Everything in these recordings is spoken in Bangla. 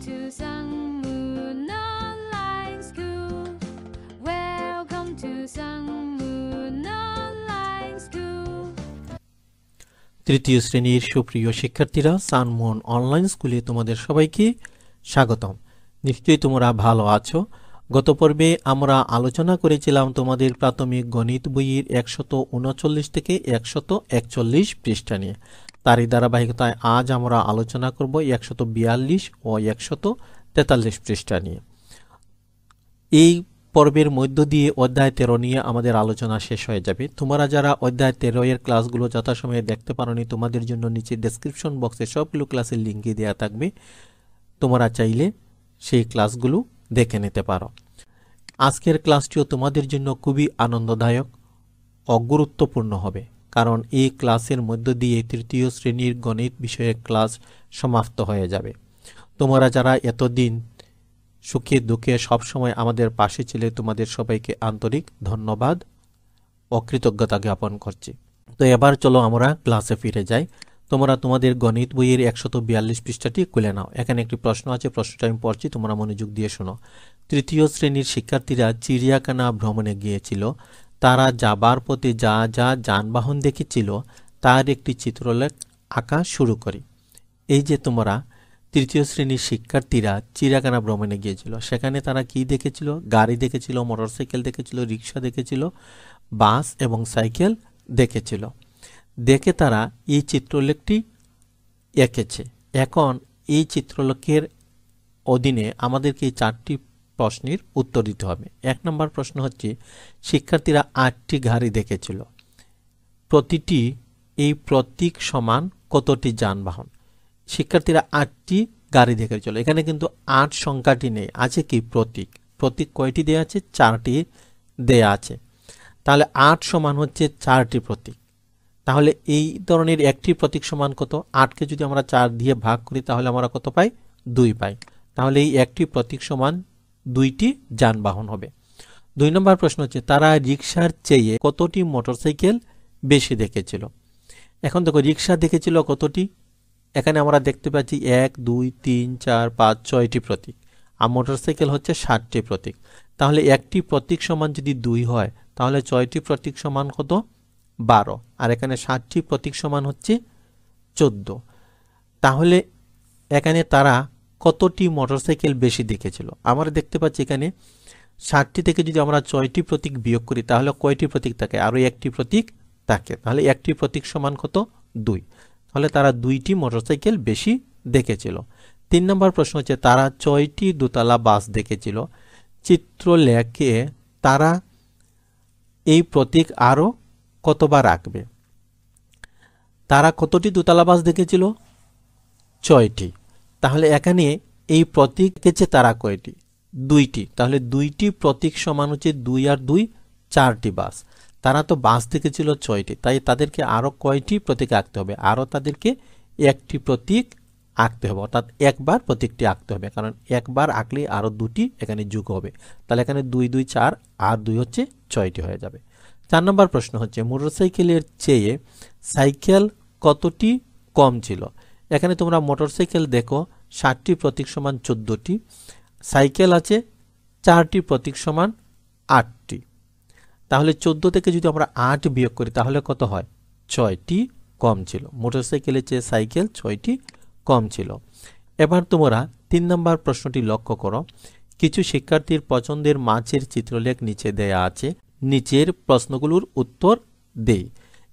to Sangmun Online School. Welcome to Sangmun Online School. তৃতীয় শ্রেণীর সুপ্রিয় শিক্ষার্থীরা, সানমুন অনলাইন স্কুলে তোমাদের সবাইকে স্বাগতম। নিশ্চয়ই তোমরা ভালো আছো। গত পর্বে আমরা আলোচনা করেছিলাম তোমাদের প্রাথমিক গণিত বইয়ের 139 থেকে 141 পৃষ্ঠা নিয়ে। তারই ধারাবাহিকতায় আজ আমরা আলোচনা করব 142 ও 143 পৃষ্ঠা নিয়ে। এই পর্বের মধ্য দিয়ে অধ্যায় 13 নিয়ে আমাদের আলোচনা শেষ হয়ে যাবে। তোমরা যারা অধ্যায় 13 এর ক্লাসগুলো যথাসময়ে দেখতে পারোনি, তোমাদের জন্য নিচে ডেসক্রিপশন বক্সে সবগুলো ক্লাসের লিঙ্কই দেওয়া থাকবে। তোমরা চাইলে সেই ক্লাসগুলো দেখে নিতে পারো। আজকের ক্লাসটিও তোমাদের জন্য খুবই আনন্দদায়ক ও গুরুত্বপূর্ণ হবে, কারণ এই ক্লাসের মধ্য দিয়ে তৃতীয় শ্রেণীর গণিত বিষয়ক ক্লাস সমাপ্ত হয়ে যাবে। তোমরা যারা এতদিন সুখে দুঃখে সবসময় আমাদের পাশে ছিলে, তোমাদের সবাইকে আন্তরিক ধন্যবাদ ও কৃতজ্ঞতা জ্ঞাপন করছি। তো এবার চলো আমরা ক্লাসে ফিরে যাই। তোমরা তোমাদের গণিত বইয়ের 142 পৃষ্ঠাটি খুলে নাও। এখানে একটি প্রশ্ন আছে, প্রশ্নটা আমি পড়ছি, তোমরা মনোযোগ দিয়ে শোনো। তৃতীয় শ্রেণীর শিক্ষার্থীরা চিড়িয়াখানা ভ্রমণে গিয়েছিল। তারা যাবার পথে যা যা যানবাহন দেখেছিল তার একটি চিত্রলেখ আঁকা শুরু করি। এই যে তোমরা তৃতীয় শ্রেণীর শিক্ষার্থীরা চিড়িয়াখানা ভ্রমণে গিয়েছিল, সেখানে তারা কি দেখেছিল? গাড়ি দেখেছিল, মোটরসাইকেল দেখেছিল, রিক্সা দেখেছিল, বাস এবং সাইকেল দেখেছিল। দেখে তারা এই চিত্রলেখটি এঁকেছে। এখন এই চিত্রলেখের অধীনে আমাদেরকে এই 4টি প্রশ্নের উত্তর দিতে হবে। 1 নম্বর প্রশ্ন হচ্ছে, শিক্ষার্থীরা 8টি গাড়ি দেখেছিল। প্রতিটি এই প্রতীক সমান কতটি যানবাহন? শিক্ষার্থীরা 8টি গাড়ি দেখেছিল। এখানে কিন্তু 8 সংখ্যাটি নেই, আছে কি প্রতীক। প্রতীক কয়টি দেয়া আছে? 4টি দেয়া আছে। তাহলে 8 সমান হচ্ছে 4টি প্রতীক। তাহলে এই ধরনের একটি প্রতীক সমান কত? 8কে যদি আমরা 4 দিয়ে ভাগ করি তাহলে আমরা কত পাই? 2 পাই। তাহলে এই একটি প্রতীক সমান 2টি যানবাহন হবে। 2 নম্বর প্রশ্ন হচ্ছে, তারা রিক্সার চেয়ে কতটি মোটরসাইকেল বেশি দেখেছিল? এখন দেখো, রিক্সা দেখেছিল কতটি? এখানে আমরা দেখতে পাচ্ছি 1 2 3 4 5 6টি প্রতীক, আর মোটরসাইকেল হচ্ছে 60টি প্রতীক। তাহলে একটি প্রতীক সমান যদি 2 হয় তাহলে 6টি প্রতীক সমান কত? 12। আর এখানে 60টি প্রতীক সমান হচ্ছে 14। তাহলে এখানে তারা কতটি মোটরসাইকেল বেশি দেখেছিল? আমরা দেখতে পাচ্ছি এখানে 60টি থেকে যদি আমরা 6টি প্রতীক বিয়োগ করি তাহলে কয়টি প্রতীক থাকে? আরও একটি প্রতীক থাকে। তাহলে একটি প্রতীক সমান কত? 2। তাহলে তারা 2টি মোটরসাইকেল বেশি দেখেছিল। 3 নম্বর প্রশ্ন হচ্ছে, তারা 6টি দোতলা বাস দেখেছিল। চিত্রলেখে তারা এই প্রতীক আরও কতবার আঁকবে? তারা কতটি দোতলা বাস দেখেছিল? 6টি। তাহলে এখানে এই প্রতীক এঁকেছে তারা কয়টি? 2টি। তাহলে 2টি প্রতীক সমান হচ্ছে 2 আর 2 4টি বাস। তারা তো বাস দেখেছিল 6টি, তাই তাদেরকে আরও কয়টি প্রতীক আঁকতে হবে? আরও তাদেরকে একটি প্রতীক আঁকতে হবে, অর্থাৎ একবার প্রতীকটি আঁকতে হবে, কারণ একবার আঁকলে আরও 2টি এখানে যোগ হবে। তাহলে এখানে 2 2 4 আর 2 হচ্ছে 6টি হয়ে যাবে। 4 নম্বর প্রশ্ন হচ্ছে, মোটরসাইকেলের চেয়ে সাইকেল কতটি কম ছিল? এখানে তোমরা মোটরসাইকেল দেখো 60টি প্রতীক সমান 14টি, সাইকেল আছে 4টি প্রতীক সমান 8টি। তাহলে 14 থেকে যদি আমরা 8 বিয়োগ করি তাহলে কত হয়? 6টি কম ছিল। মোটরসাইকেলের চেয়ে সাইকেল 6টি কম ছিল। এবার তোমরা 3 নম্বর প্রশ্নটি লক্ষ্য করো। কিছু শিক্ষার্থীর পছন্দের মাছের চিত্রলেখ নিচে দেয়া আছে। নিচের প্রশ্নগুলোর উত্তর দেই।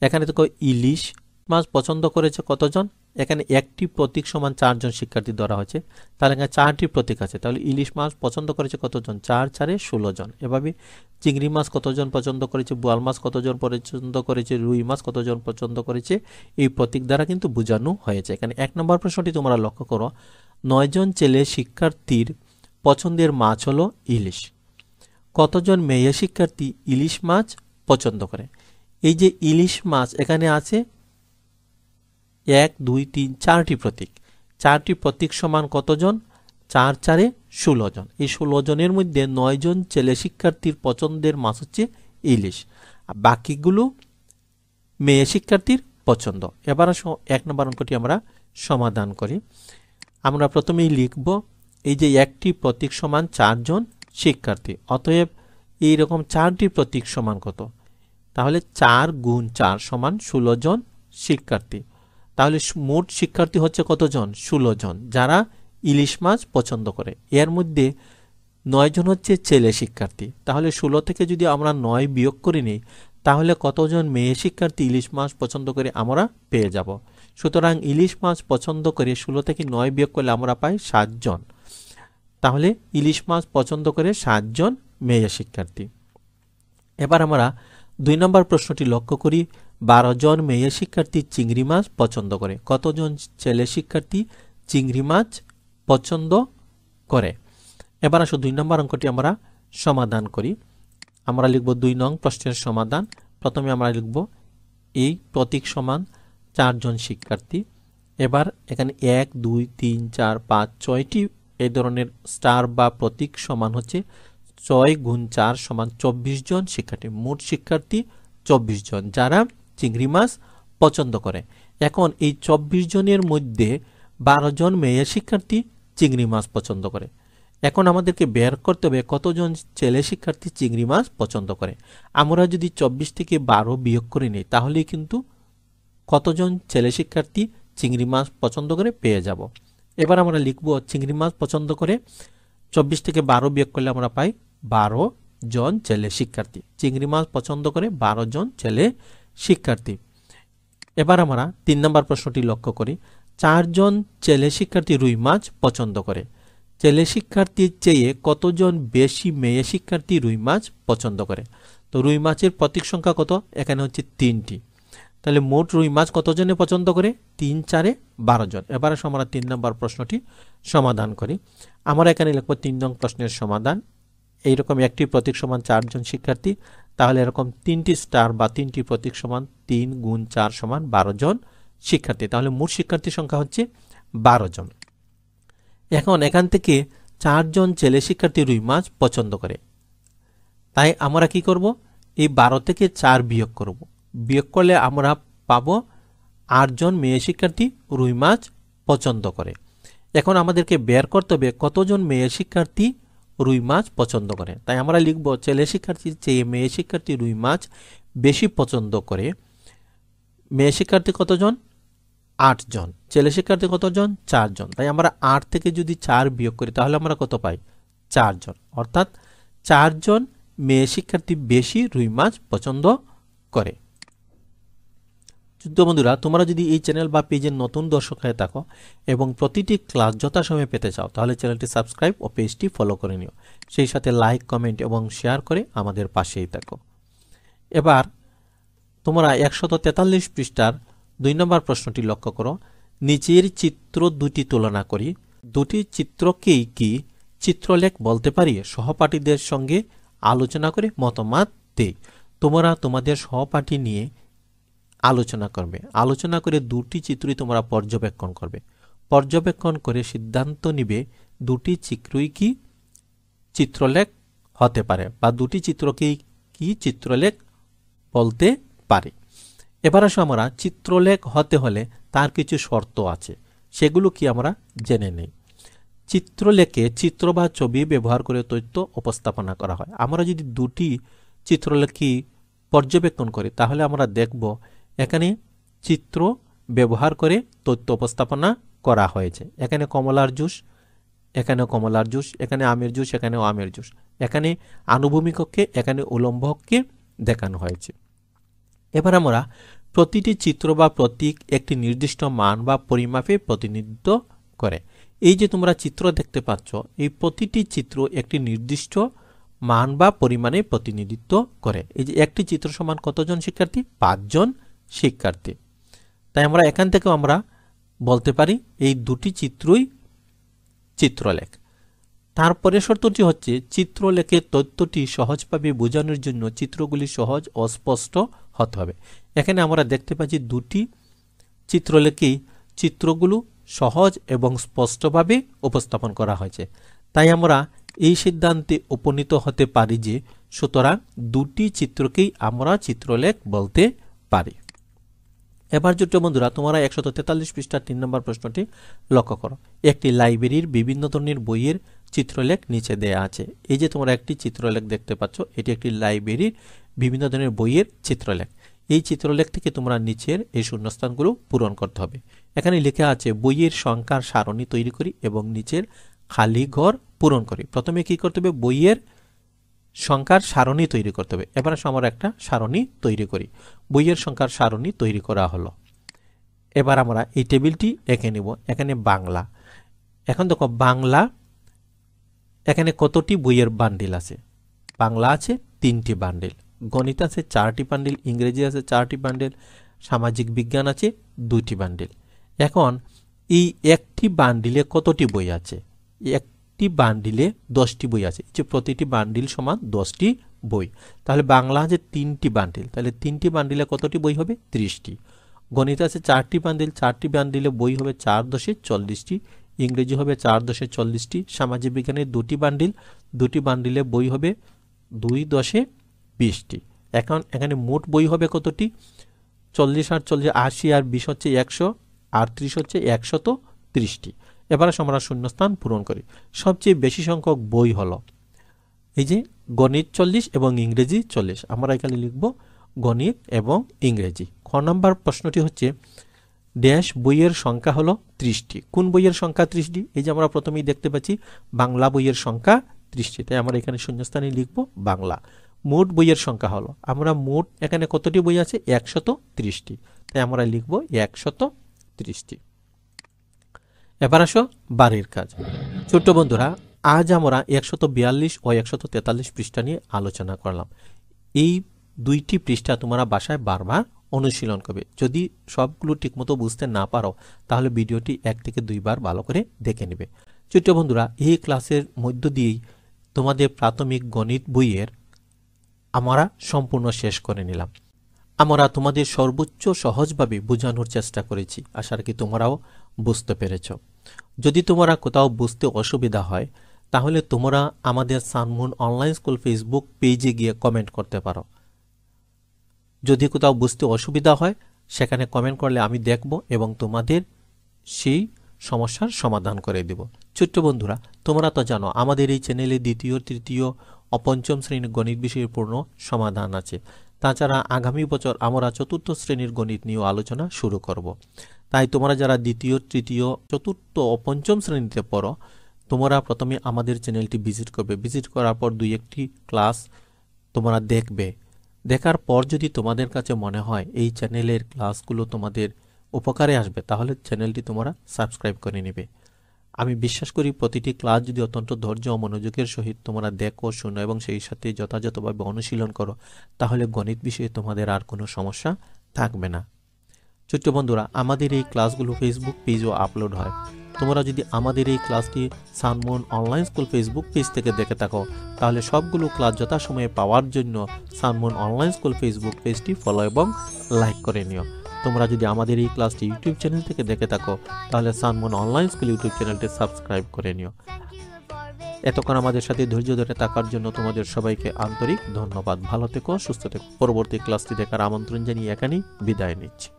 এখানে দেখো, ইলিশ মাছ পছন্দ করেছে কতজন? এখানে একটি প্রতীক সমান 4 জন শিক্ষার্থী ধরা হয়েছে। তাহলে এখানে 4টি প্রতীক আছে। তাহলে ইলিশ মাছ পছন্দ করেছে কতজন? 4 4 16 জন। এভাবে চিংড়ি মাছ কতজন পছন্দ করেছে, বোয়াল মাছ কতজন পছন্দ করেছে, রুই মাছ কতজন পছন্দ করেছে, এই প্রতীক দ্বারা কিন্তু বোঝানো হয়েছে। এখানে 1 নম্বর প্রশ্নটি তোমরা লক্ষ্য করো। 9 জন ছেলে শিক্ষার্থীর পছন্দের মাছ হলো ইলিশ। কতজন মেয়ে শিক্ষার্থী ইলিশ মাছ পছন্দ করে? এই যে ইলিশ মাছ এখানে আছে 1 2 3 4টি প্রতীক। 4টি প্রতীক সমান কতজন? 4 4 16 জন। এই 16 জনের মধ্যে 9 জন ছেলে শিক্ষার্থীর পছন্দের মাছ হচ্ছে ইলিশ, আর বাকিগুলো মেয়ে শিক্ষার্থীর পছন্দ। এবার 1 নম্বর অঙ্কটি আমরা সমাধান করি। আমরা প্রথমেই লিখব এই যে একটি প্রতীক সমান 4 জন শিক্ষার্থী, অতএব এইরকম 4টি প্রতীক সমান কত? তাহলে 4 গুণ 4 সমান 16 জন শিক্ষার্থী। তাহলে মোট শিক্ষার্থী হচ্ছে কতজন? 16 জন, যারা ইলিশ মাছ পছন্দ করে। এর মধ্যে 9 জন হচ্ছে ছেলে শিক্ষার্থী। তাহলে 16 থেকে যদি আমরা 9 বিয়োগ করে নিই, তাহলে কতজন মেয়ে শিক্ষার্থী ইলিশ মাছ পছন্দ করে আমরা পেয়ে যাব। সুতরাং ইলিশ মাছ পছন্দ করে 16 থেকে 9 বিয়োগ করলে আমরা পাই 7 জন। তাহলে ইলিশ মাছ পছন্দ করে 7 জন মেয়ে শিক্ষার্থী। এবার আমরা 2 নম্বর প্রশ্নটি লক্ষ্য করি। 12 জন মেয়ে শিক্ষার্থী চিংড়ি মাছ পছন্দ করে। কতজন ছেলে শিক্ষার্থী চিংড়ি মাছ পছন্দ করে? এবার আসো 2 নম্বর অঙ্কটি আমরা সমাধান করি। আমরা লিখব 2 নং প্রশ্নের সমাধান। প্রথমে আমরা লিখব এই প্রতীক সমান 4 জন শিক্ষার্থী। এবার এখানে 1 2 3 4 5 6টি এই ধরনের স্টার বা প্রতীক সমান হচ্ছে 6 গুণ 4 সমান 24 জন শিক্ষার্থী। মোট শিক্ষার্থী 24 জন, যারা চিংড়ি মাছ পছন্দ করে। এখন এই 24 জনের মধ্যে 12 জন মেয়ে শিক্ষার্থী চিংড়ি মাছ পছন্দ করে। এখন আমাদেরকে বের করতে হবে কতজন ছেলে শিক্ষার্থী চিংড়ি মাছ পছন্দ করে। আমরা যদি 24 থেকে 12 বিয়োগ করে নিই, তাহলেই কিন্তু কতজন ছেলে শিক্ষার্থী চিংড়ি মাছ পছন্দ করে পেয়ে যাব। এবার আমরা লিখব চিংড়ি মাছ পছন্দ করে 24 থেকে 12 বিয়োগ করলে আমরা পাই 12 জন ছেলে শিক্ষার্থী। চিংড়ি মাছ পছন্দ করে 12 জন ছেলে শিক্ষার্থী। এবার আমরা 3 নম্বর প্রশ্নটি লক্ষ্য করি। 4 জন ছেলে শিক্ষার্থী রুই মাছ পছন্দ করে। ছেলে শিক্ষার্থীর চেয়ে কতজন বেশি মেয়ে শিক্ষার্থী রুই মাছ পছন্দ করে? তো রুই মাছের প্রতীক সংখ্যা কত? এখানে হচ্ছে 3টি। তাহলে মোট রুই মাছ কতজনে পছন্দ করে? 3 4 12 জন। এবার আমরা 3 নম্বর প্রশ্নটি সমাধান করি। আমরা এখানে লিখব 3 নং প্রশ্নের সমাধান। এইরকম একটি প্রতীক সমান 4 জন শিক্ষার্থী, তাহলে এরকম 3টি স্টার বা 3টি প্রতীক সমান 3 গুণ 4 সমান 12 জন শিক্ষার্থী। তাহলে মোট শিক্ষার্থীর সংখ্যা হচ্ছে 12 জন। এখন এখান থেকে 4 জন ছেলে শিক্ষার্থী রুই মাছ পছন্দ করে। তাই আমরা কি করব? এই 12 থেকে 4 বিয়োগ করব। বিয়োগ করলে আমরা পাবো 8 জন মেয়ে শিক্ষার্থী রুই মাছ পছন্দ করে। এখন আমাদেরকে বের করতে হবে কতজন মেয়ে শিক্ষার্থী রুই মাছ পছন্দ করে। তাই আমরা লিখব ছেলে শিক্ষার্থীর চেয়ে মেয়ে শিক্ষার্থী রুই মাছ বেশি পছন্দ করে। মেয়ে শিক্ষার্থী কতজন? 8 জন। ছেলে শিক্ষার্থী কতজন? 4 জন। তাই আমরা 8 থেকে যদি 4 বিয়োগ করি, তাহলে আমরা কত পাই? 4 জন। অর্থাৎ 4 জন মেয়ে শিক্ষার্থী বেশি রুই মাছ পছন্দ করে। তো বন্ধুরা, তোমরা যদি এই চ্যানেল বা পেজের নতুন দর্শক হয়ে থাকো এবং প্রতিটি ক্লাস যথাসময়ে পেতে চাও, তাহলে চ্যানেলটি সাবস্ক্রাইব ও পেজটি ফলো করে নিও। সেই সাথে লাইক, কমেন্ট এবং শেয়ার করে আমাদের পাশেই থাকো। এবার তোমরা 143 পৃষ্ঠার 2 নম্বর প্রশ্নটি লক্ষ্য করো। নিচের চিত্র দুটি তুলনা করি। দুটি চিত্রকেই কি চিত্রলেখ বলতে পারি? সহপাঠীদের সঙ্গে আলোচনা করে মতামত দেই। তোমরা তোমাদের সহপাঠী নিয়ে আলোচনা করবে। আলোচনা করে দুটি চিত্রই তোমরা পর্যবেক্ষণ করবে। পর্যবেক্ষণ করে সিদ্ধান্ত নিবে দুটি চিত্রই কি চিত্রলেখ হতে পারে বা দুটি চিত্রকেই কি চিত্রলেখ বলতে পারে। এবার আসো আমরা চিত্রলেখ হতে হলে তার কিছু শর্ত আছে, সেগুলো কি আমরা জেনে নেই। চিত্রলেখে চিত্র বা ছবি ব্যবহার করে তথ্য উপস্থাপনা করা হয়। আমরা যদি দুটি চিত্রলেখই পর্যবেক্ষণ করি, তাহলে আমরা দেখব এখানে চিত্র ব্যবহার করে তথ্য উপস্থাপনা করা হয়েছে। এখানে কমলার জুস, এখানে কমলার জুস, এখানে আমের জুস, এখানেও আমের জুস। এখানে আনুভূমিক অক্ষে, এখানে উলম্ব অক্ষে দেখানো হয়েছে। এবার আমরা প্রতিটি চিত্র বা প্রতীক একটি নির্দিষ্ট মান বা পরিমাপে প্রতিনিধিত্ব করে। এই যে তোমরা চিত্র দেখতে পাচ্ছ, এই প্রতিটি চিত্র একটি নির্দিষ্ট মান বা পরিমাণে প্রতিনিধিত্ব করে। এই যে একটি চিত্র সমান কতজন শিক্ষার্থী? 5 জন শিক্ষার্থী। তাই আমরা এখান থেকেও আমরা বলতে পারি এই দুটি চিত্রই চিত্রলেখ। তারপরে শর্তটি হচ্ছে চিত্রলেখের তথ্যটি সহজভাবে বোঝানোর জন্য চিত্রগুলি সহজ ও স্পষ্ট হতে হবে। এখানে আমরা দেখতে পাচ্ছি দুটি চিত্রলেখেই চিত্রগুলো সহজ এবং স্পষ্টভাবে উপস্থাপন করা হয়েছে। তাই আমরা এই সিদ্ধান্তে উপনীত হতে পারি যে সুতরাং দুটি চিত্রকেই আমরা চিত্রলেখ বলতে পারি। এবার ছোট্ট বন্ধুরা তোমরা 143 পৃষ্ঠার 3 নম্বর প্রশ্নটি লক্ষ্য করো। একটি লাইব্রেরির বিভিন্ন ধরনের বইয়ের চিত্রলেখ নিচে দেয়া আছে। এই যে তোমরা একটি চিত্রলেখ দেখতে পাচ্ছ, এটি একটি লাইব্রেরির বিভিন্ন ধরনের বইয়ের চিত্রলেখ। এই চিত্রলেখ থেকে তোমরা নিচের এই শূন্যস্থানগুলো পূরণ করতে হবে। এখানে লেখা আছে বইয়ের সংখ্যার সারণী তৈরি করি এবং নিচের খালি ঘর পূরণ করি। প্রথমে কি করতে হবে? বইয়ের সংখ্যার সারণী তৈরি করতে হবে। এবার আমরা একটা সারণী তৈরি করি। বইয়ের সংখ্যার সারণী তৈরি করা হলো। এবার আমরা এই টেবিলটি এঁকে নিব। এখানে বাংলা, এখন দেখো বাংলা এখানে কতটি বইয়ের বান্ডিল আছে? বাংলা আছে 3টি বান্ডিল, গণিত আছে 4টি বান্ডিল, ইংরেজি আছে 4টি বান্ডিল, সামাজিক বিজ্ঞান আছে 2টি বান্ডিল। এখন এই একটি বান্ডিলে কতটি বই আছে? একটি বান্ডিলে 10টি বই আছে। যে প্রতিটি বান্ডিল সমান 10টি বই। তাহলে বাংলা আছে 3টি বান্ডিল, তাহলে 3টি বান্ডিলে কতটি বই হবে? 30টি। গণিত আছে 4টি বান্ডিল, 4টি বান্ডিলে বই হবে 4 × 40টি, ইংরেজি হবে 4 × 40টি, সামাজিক বিজ্ঞানের 2টি বান্ডিল, 2টি বান্ডিলে বই হবে 2 × 20টি। এখন এখানে মোট বই হবে কতটি? 40 আর 40 80 আর 20 হচ্ছে 100 আর 30 হচ্ছে 130টি। এবার আমরা শূন্যস্থান পূরণ করি। সবচেয়ে বেশি সংখ্যক বই হলো এই যে গণিত 40 এবং ইংরেজি 40। আমরা এখানে লিখব গণিত এবং ইংরেজি। খ নম্বর প্রশ্নটি হচ্ছে ড্যাশ বইয়ের সংখ্যা হলো 30টি। কোন বইয়ের সংখ্যা 30টি? এই যে আমরা প্রথমেই দেখতে পাচ্ছি বাংলা বইয়ের সংখ্যা 30টি, তাই আমরা এখানে শূন্যস্থানে লিখব বাংলা। মোট বইয়ের সংখ্যা হলো, আমরা মোট এখানে কতটি বই আছে? 130টি, তাই আমরা লিখব 130টি। এবার আসো বাড়ির কাজ। ছোট্ট বন্ধুরা, আজ আমরা 142 ও 143 পৃষ্ঠা নিয়ে আলোচনা করলাম। এই 2টি পৃষ্ঠা তোমরা বাসায় বারবার অনুশীলন করবে। যদি সবগুলো ঠিকমতো বুঝতে না পারো তাহলে ভিডিওটি 1 থেকে 2 বার ভালো করে দেখে নেবে। ছোট্ট বন্ধুরা, এই ক্লাসের মধ্য দিয়েই তোমাদের প্রাথমিক গণিত বইয়ের আমরা সম্পূর্ণ শেষ করে নিলাম। আমরা তোমাদের সর্বোচ্চ সহজভাবে বোঝানোর চেষ্টা করেছি। আশা রাখি তোমরাও বুঝতে পেরেছ। যদি তোমরা কোথাও বুঝতে অসুবিধা হয় তাহলে তোমরা আমাদের সানমুন অনলাইন স্কুল ফেসবুক পেজে গিয়ে কমেন্ট করতে পারো। যদি কোথাও বুঝতে অসুবিধা হয় সেখানে কমেন্ট করলে আমি দেখব এবং তোমাদের সেই সমস্যার সমাধান করে দেব। ছোট্ট বন্ধুরা, তোমরা তো জানো আমাদের এই চ্যানেলে 2য়, 3য় ও 5ম শ্রেণীর গণিত বিষয়ের পূর্ণ সমাধান আছে। তাছাড়া আগামী বছর আমরা 4র্থ শ্রেণীর গণিত নিয়ে আলোচনা শুরু করব। তাই তোমরা যারা 2য়, 3য়, 4র্থ ও 5ম শ্রেণীতে পড়ো তোমরা প্রথমে আমাদের চ্যানেলটি ভিজিট করবে। ভিজিট করার পর 2-1টি ক্লাস তোমরা দেখবে। দেখার পর যদি তোমাদের কাছে মনে হয় এই চ্যানেলের ক্লাসগুলো তোমাদের উপকারে আসবে তাহলে চ্যানেলটি তোমরা সাবস্ক্রাইব করে নেবে। আমি বিশ্বাস করি প্রতিটি ক্লাস যদি অত্যন্ত ধৈর্য ও মনোযোগের সহিত তোমরা দেখো, শোনো এবং সেই সাথে যথাযথভাবে অনুশীলন করো তাহলে গণিত বিষয়ে তোমাদের আর কোনো সমস্যা থাকবে না। ছোট্ট বন্ধুরা, আমাদের এই ক্লাসগুলো ফেসবুক পেজও আপলোড হয়। তোমরা যদি আমাদের এই ক্লাসটি Sunmoon online school Facebook page থেকে দেখে থাকো তাহলে সবগুলো ক্লাস যথাসময়ে পাওয়ার জন্য সানমুন অনলাইন স্কুল ফেসবুক পেজটি ফলো এবং লাইক করে নিও। তোমরা যদি আমাদের এই ক্লাসটি ইউটিউব চ্যানেল থেকে দেখে থাকো তাহলে সানমুন অনলাইন স্কুল ইউটিউব চ্যানেলটি সাবস্ক্রাইব করে নিও। এতক্ষণ আমাদের সাথে ধৈর্য ধরে থাকার জন্য তোমাদের সবাইকে আন্তরিক ধন্যবাদ। ভালো থেকো, সুস্থ থেকো। পরবর্তী ক্লাসটি দেখার আমন্ত্রণ জানিয়ে এখানেই বিদায় নিচ্ছি।